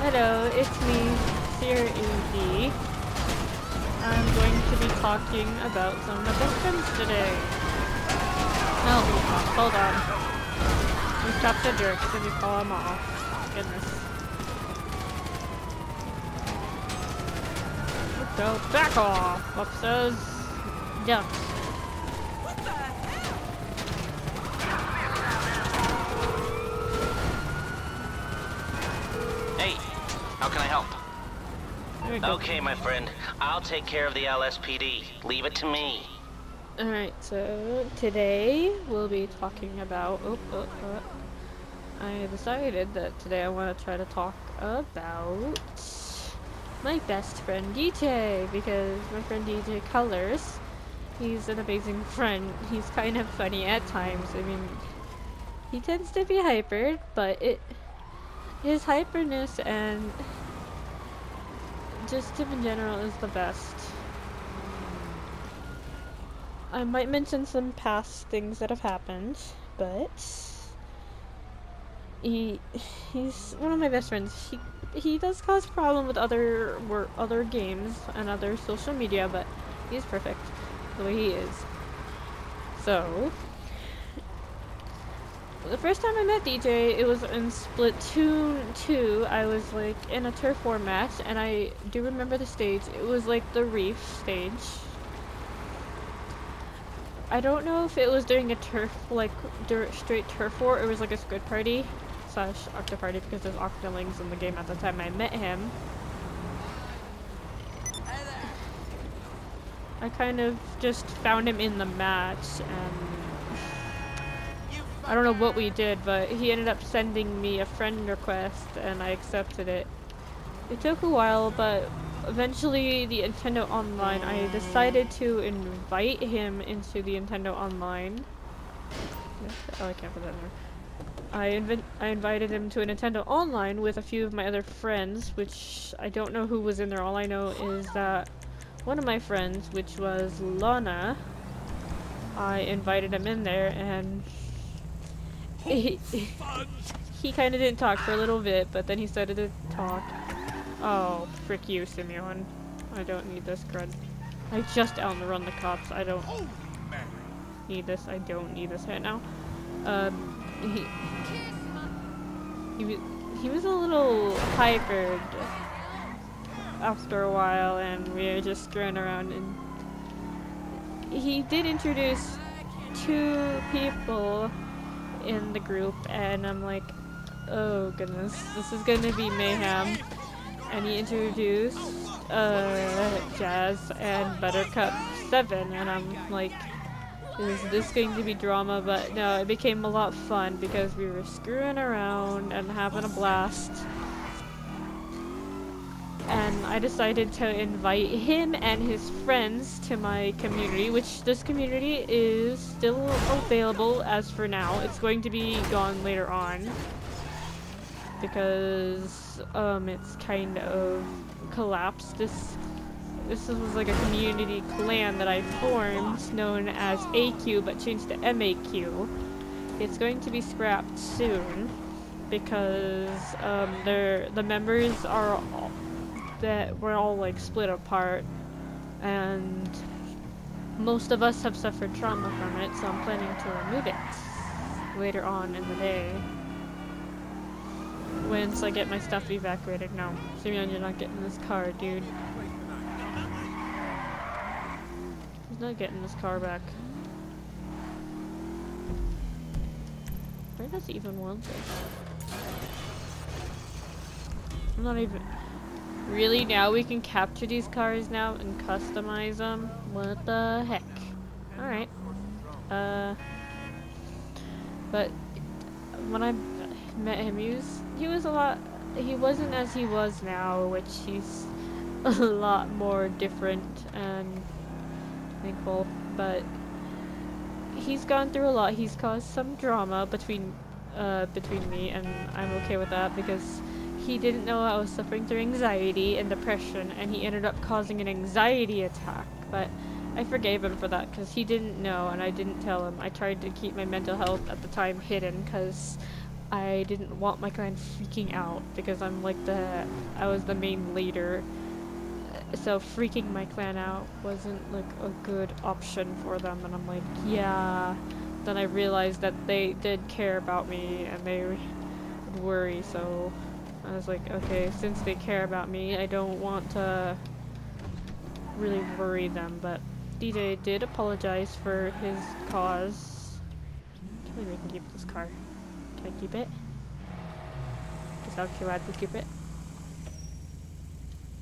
Hello, it's me, Sierra AD. I'm going to be talking about some of my best friends today. Oh, hold on. We stopped the jerks and we call them off. Goodness. Go back off, officers. Ducks. Hey, how can I help? There we go. Okay, my friend. I'll take care of the LSPD. Leave it to me. Alright, so today we'll be talking about... I decided that today I want to try to talk about my best friend DJ, because my friend DJ Colors, he's an amazing friend. He's kind of funny at times. I mean, he tends to be hyper, but his hyperness and just him in general is the best. I might mention some past things that have happened, but he's one of my best friends. He does cause problem with other games and other social media, but he's perfect the way he is. So the first time I met DJ, it was in Splatoon 2. I was like in a turf war match, and I do remember the stage. It was like the Reef stage. I don't know if it was during a straight turf war, or it was like a squid party / octa party, because there's octolings in the game at the time I met him. I kind of just found him in the match, and I don't know what we did, but he ended up sending me a friend request, and I accepted it. It took a while, but eventually the Nintendo Online, I decided to invite him into the Nintendo Online. Oh, I can't put that in there. I invited him to a Nintendo Online with a few of my other friends, which I don't know who was in there. All I know is that one of my friends, which was Lana, I invited him in there, and he kind of didn't talk for a little bit, but then he started to talk. Oh, frick you, Simeon. I don't need this crud. I just outrun the cops. I don't need this. I don't need this right now. He was a little hypered after a while, and we were just screwing around, and he did introduce 2 people in the group, and I'm like, oh goodness, this is gonna be mayhem. And he introduced Jazz and Buttercup 7, and I'm like, is this going to be drama? But no, it became a lot of fun because we were screwing around and having a blast. And I decided to invite him and his friends to my community, which this community is still available as for now. It's going to be gone later on, because it's kind of collapsed. This was like a community clan that I formed known as AQ, but changed to MAQ. It's going to be scrapped soon because the members are we're all like split apart, and most of us have suffered trauma from it, so I'm planning to remove it later on in the day. Once I get my stuff evacuated. No, Simeon, you're not getting this car, dude. He's not getting this car back. Where does he even want this? I'm not even... Really? Now we can capture these cars now and customize them? What the heck? Alright. But when I met him, he wasn't as he was now, which he's a lot more different and thankful, but he's gone through a lot. He's caused some drama between me, and I'm okay with that because he didn't know I was suffering through anxiety and depression, and he ended up causing an anxiety attack, but I forgave him for that because he didn't know and I didn't tell him. I tried to keep my mental health at the time hidden because I didn't want my clan freaking out because I'm like I was the main leader. So freaking my clan out wasn't like a good option for them, and I'm like, yeah. Then I realized that they did care about me and they would worry, so I was like, okay, since they care about me, I don't want to really worry them. But DJ did apologize for his cause. I can't believe I can keep this car. Can I keep it? Is that how I'd keep it?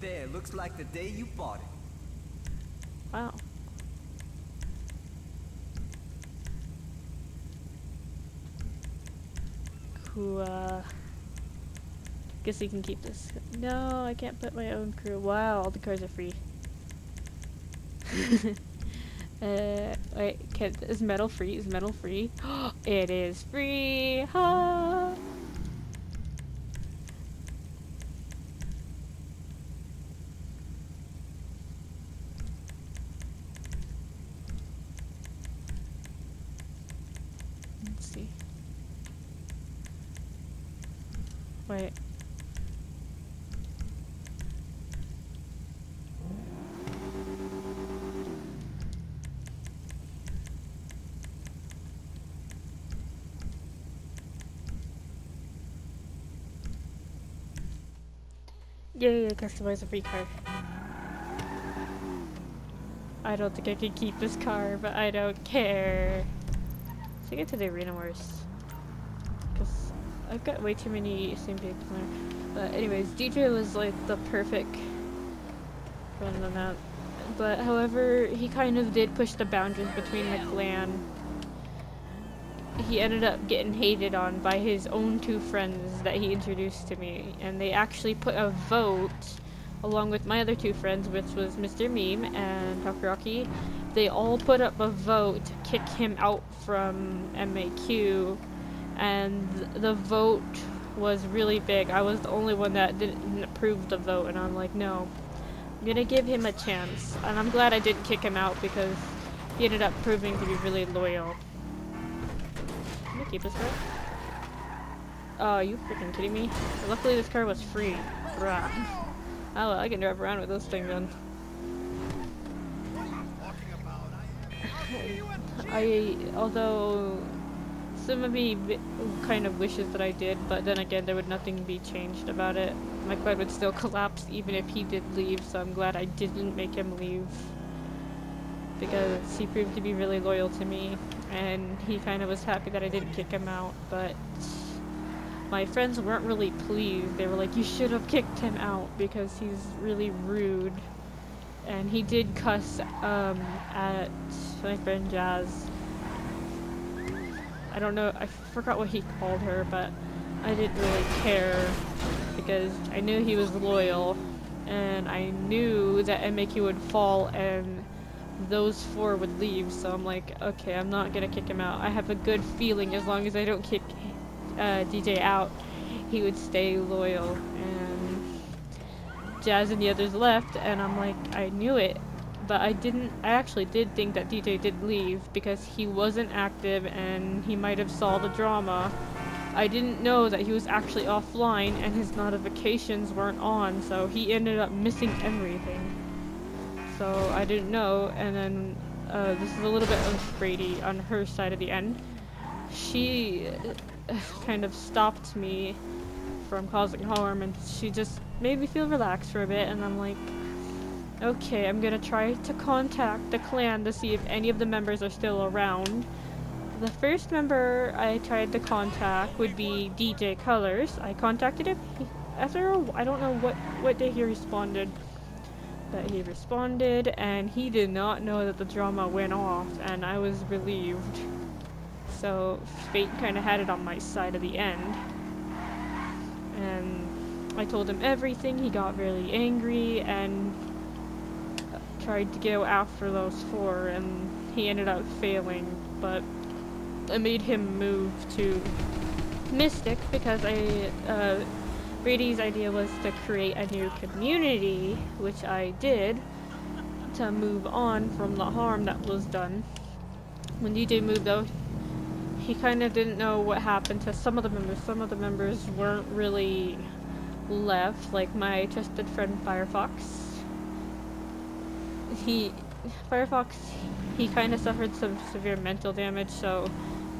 There, looks like the day you bought it. Wow. Cool. Guess you can keep this. No, I can't put my own crew. Wow, all the cars are free. Wait, is metal free? Is metal free? It is free! Ha! Let's see. Wait. Yay, customize a free car. I don't think I can keep this car, but I don't care. Let's get to the arena wars. Because I've got way too many same vehicles there. But anyways, DJ was like the perfect run on that. But however, he kind of did push the boundaries between the clan. He ended up getting hated on by his own two friends that he introduced to me, and they actually put a vote along with my other two friends, which was Mr. Meme and Takaraki. They all put up a vote to kick him out from MAQ, and the vote was really big. I was the only one that didn't approve the vote, and I'm like, no, I'm gonna give him a chance. And I'm glad I didn't kick him out because he ended up proving to be really loyal. Can I keep this car? Oh, are you freaking kidding me? Luckily this car was free. Bruh. Oh well, I can drive around with this thing then. Although some of me kind of wishes that I did, but then again there would nothing be changed about it. My clan would still collapse even if he did leave, so I'm glad I didn't make him leave. Because he proved to be really loyal to me, and he kind of was happy that I didn't kick him out, but my friends weren't really pleased. They were like, you should have kicked him out because he's really rude. And he did cuss at my friend Jazz. I don't know, I forgot what he called her, but I didn't really care because I knew he was loyal, and I knew that MAQ would fall and those four would leave, so I'm like, okay, I'm not gonna kick him out. I have a good feeling as long as I don't kick DJ out, he would stay loyal. And Jazz and the others left, and I'm like, I knew it, but I actually did think that DJ did leave because he wasn't active and he might have saw the drama. I didn't know that he was actually offline and his notifications weren't on, so he ended up missing everything. So I didn't know, and then this is a little bit of Brady on her side of the end. She kind of stopped me from causing harm, and she just made me feel relaxed for a bit, and I'm like, okay, I'm gonna try to contact the clan to see if any of the members are still around. The first member I tried to contact would be DJ Colors. I contacted him. I don't know what day he responded. But he responded, and he did not know that the drama went off, and I was relieved. So fate kind of had it on my side of the end. And I told him everything. He got really angry and tried to go after those four, and he ended up failing. But I made him move to Mystic because Brady's idea was to create a new community, which I did, to move on from the harm that was done. When DJ moved out, he kind of didn't know what happened to some of the members. Some of the members weren't really left, like my trusted friend Firefox. Firefox, he kind of suffered some severe mental damage, so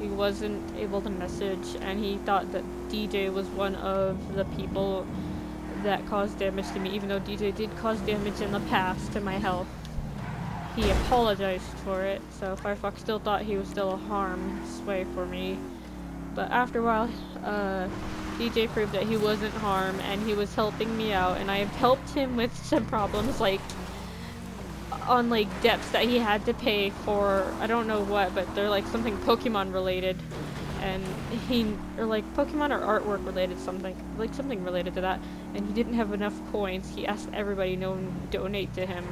he wasn't able to message, and he thought that DJ was one of the people that caused damage to me, even though DJ did cause damage in the past to my health. He apologized for it, so Firefox still thought he was still a harm's way for me. But after a while, DJ proved that he wasn't harm, and he was helping me out, and I have helped him with some problems, like, on, like, debts that he had to pay for, I don't know what, but they're, like, something Pokemon related. And or like Pokemon or artwork related, something related to that, and he didn't have enough coins. He asked everybody to donate to him,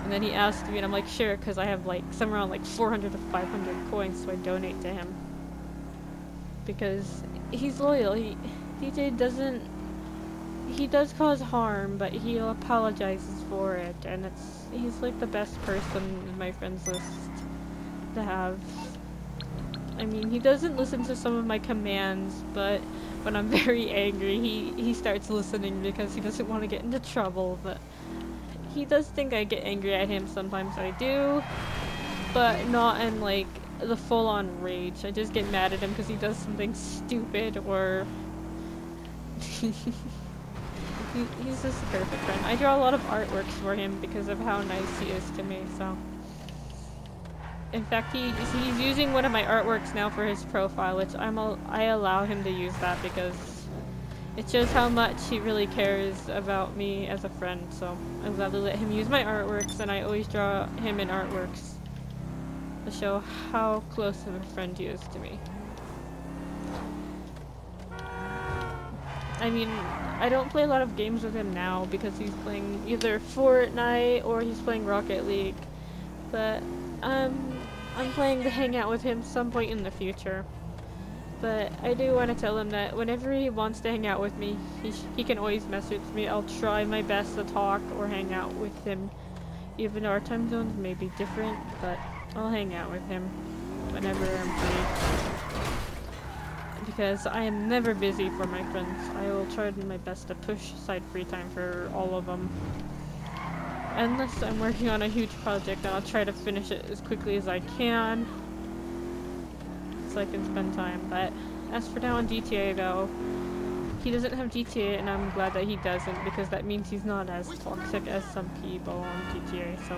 and then he asked me, and I'm like, sure, because I have like somewhere around like 400 to 500 coins, so I donate to him because he's loyal. DJ does cause harm, but he apologizes for it, and he's like the best person in my friends list to have. I mean, he doesn't listen to some of my commands, but when I'm very angry, he starts listening because he doesn't want to get into trouble, but he does think I get angry at him. Sometimes I do, but not in, like, the full-on rage. I just get mad at him because he does something stupid, or he's just a perfect friend. I draw a lot of artworks for him because of how nice he is to me, so... In fact, he's using one of my artworks now for his profile, which I allow him to use that because it shows how much he really cares about me as a friend. So I'm glad to let him use my artworks, and I always draw him in artworks to show how close of a friend he is to me. I mean, I don't play a lot of games with him now because he's playing either Fortnite or he's playing Rocket League, but I'm planning to hang out with him some point in the future. But I do want to tell him that whenever he wants to hang out with me, he can always message me. I'll try my best to talk or hang out with him. Even though our time zones may be different, but I'll hang out with him whenever I'm free. Because I am never busy for my friends. I will try my best to push aside free time for all of them. Unless I'm working on a huge project, and I'll try to finish it as quickly as I can so I can spend time. But as for now on GTA though, he doesn't have GTA, and I'm glad that he doesn't, because that means he's not as toxic as some people on GTA, so.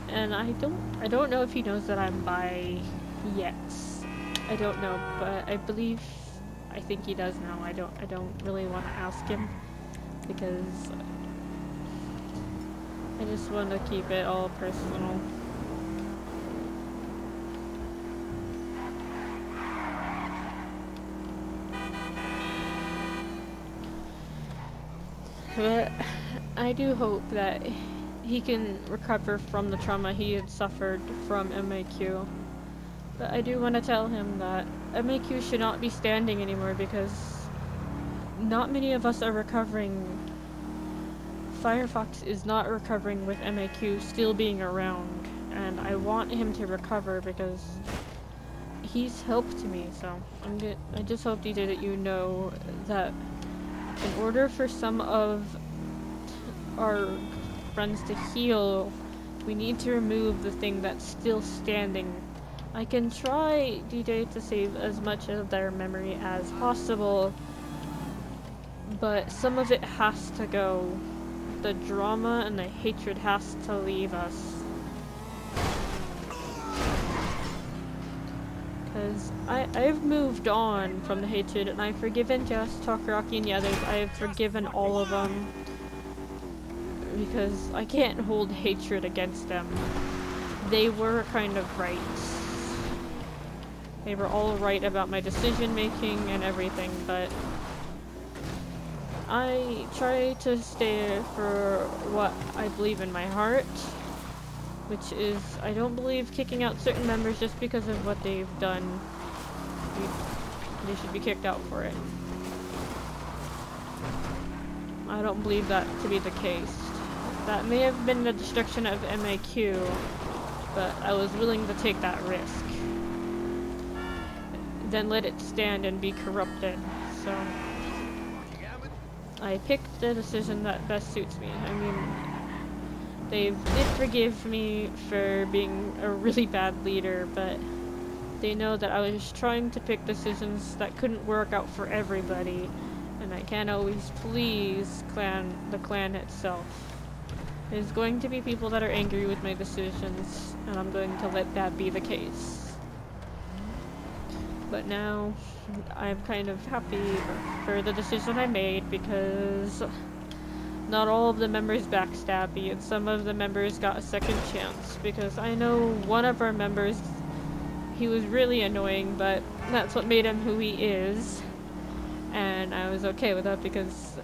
And I don't know if he knows that I'm bi yet. I don't know, but I think he does now. I don't really want to ask him because I just want to keep it all personal. But I do hope that he can recover from the trauma he had suffered from MAQ. But I do want to tell him that MAQ should not be standing anymore because not many of us are recovering. Firefox is not recovering with MAQ still being around, and I want him to recover because he's helped me. So I just hope, DJ, that you know that in order for some of our friends to heal, we need to remove the thing that's still standing. I can try, DJ, to save as much of their memory as possible, but some of it has to go. The drama and the hatred has to leave us. Because I've moved on from the hatred, and I've forgiven Just, Talk-Rocky, and the others. I have forgiven all of them. Because I can't hold hatred against them. They were kind of right. They were all right about my decision making and everything, but I try to stay for what I believe in my heart, which is I don't believe kicking out certain members just because of what they've done. They should be kicked out for it. I don't believe that to be the case. That may have been the destruction of MAQ, but I was willing to take that risk. Then let it stand and be corrupted. So I picked the decision that best suits me. I mean, they did forgive me for being a really bad leader, but they know that I was trying to pick decisions that couldn't work out for everybody, and I can't always please the clan itself. There's going to be people that are angry with my decisions, and I'm going to let that be the case. But now, I'm kind of happy for the decision I made, because not all of the members backstab me, and some of the members got a second chance, because I know one of our members, he was really annoying, but that's what made him who he is. And I was okay with that, because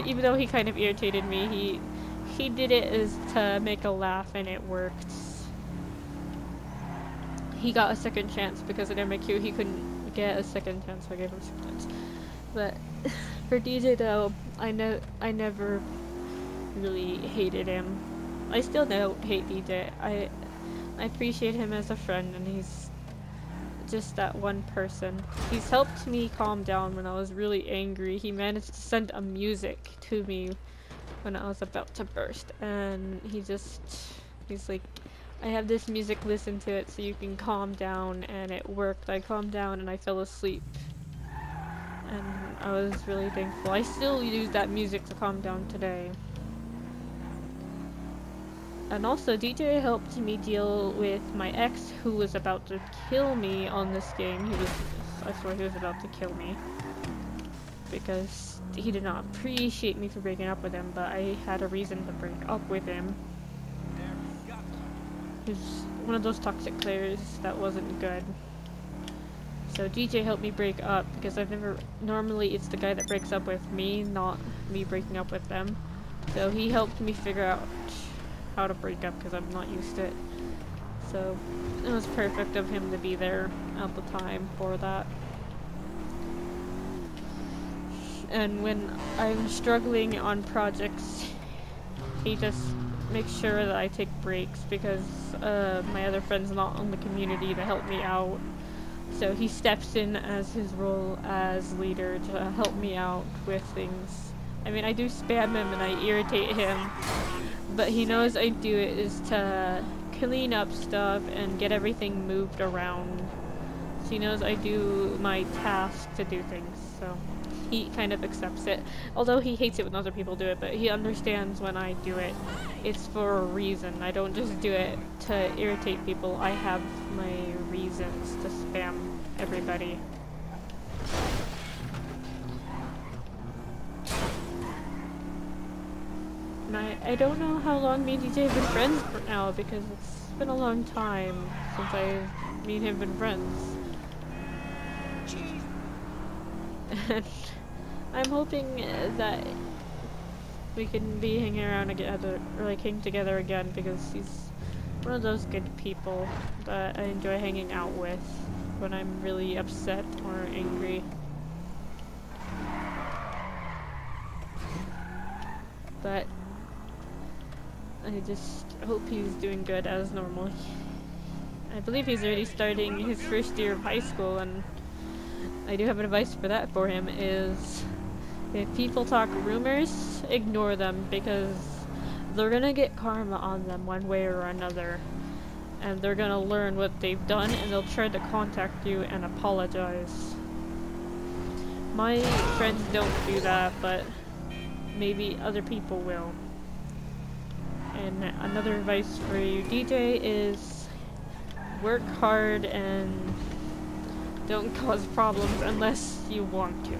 even though he kind of irritated me, he did it as to make a laugh, and it worked. He got a second chance because at MAQ he couldn't get a second chance, so I gave him a second chance. But for DJ though, I never really hated him. I still don't hate DJ. I appreciate him as a friend, and he's just that one person. He's helped me calm down when I was really angry. He managed to send a music to me when I was about to burst, and he's like, I have this music, listen to it so you can calm down, and it worked. I calmed down and I fell asleep, and I was really thankful. I still use that music to calm down today. And also, DJ helped me deal with my ex, who was about to kill me on this game. I swear he was about to kill me, because he did not appreciate me for breaking up with him, but I had a reason to break up with him. He was one of those toxic players that wasn't good. So DJ helped me break up, because normally it's the guy that breaks up with me, not me breaking up with them. So he helped me figure out how to break up, because I'm not used to it. So it was perfect of him to be there at the time for that. And when I'm struggling on projects, he just makes sure that I take breaks, because my other friend's not on the community to help me out. So he steps in as his role as leader to help me out with things. I mean, I do spam him and I irritate him, but he knows I do it is to clean up stuff and get everything moved around. So he knows I do my task to do things, so he kind of accepts it. Although he hates it when other people do it, but he understands when I do it. It's for a reason. I don't just do it to irritate people. I have my reasons to spam everybody. And I don't know how long me and DJ have been friends for now, because it's been a long time since me and him have been friends. And I'm hoping that we can be hanging around together, or like hang together again, because he's one of those good people that I enjoy hanging out with when I'm really upset or angry. But I just hope he's doing good as normal. I believe he's already starting his first year of high school, and I do have advice for that for him is, if people talk rumors, ignore them, because they're gonna get karma on them one way or another. And they're gonna learn what they've done, and they'll try to contact you and apologize. My friends don't do that, but maybe other people will. And another advice for you, DJ, is work hard and don't cause problems unless you want to.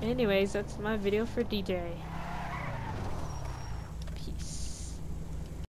Anyways, that's my video for DJ.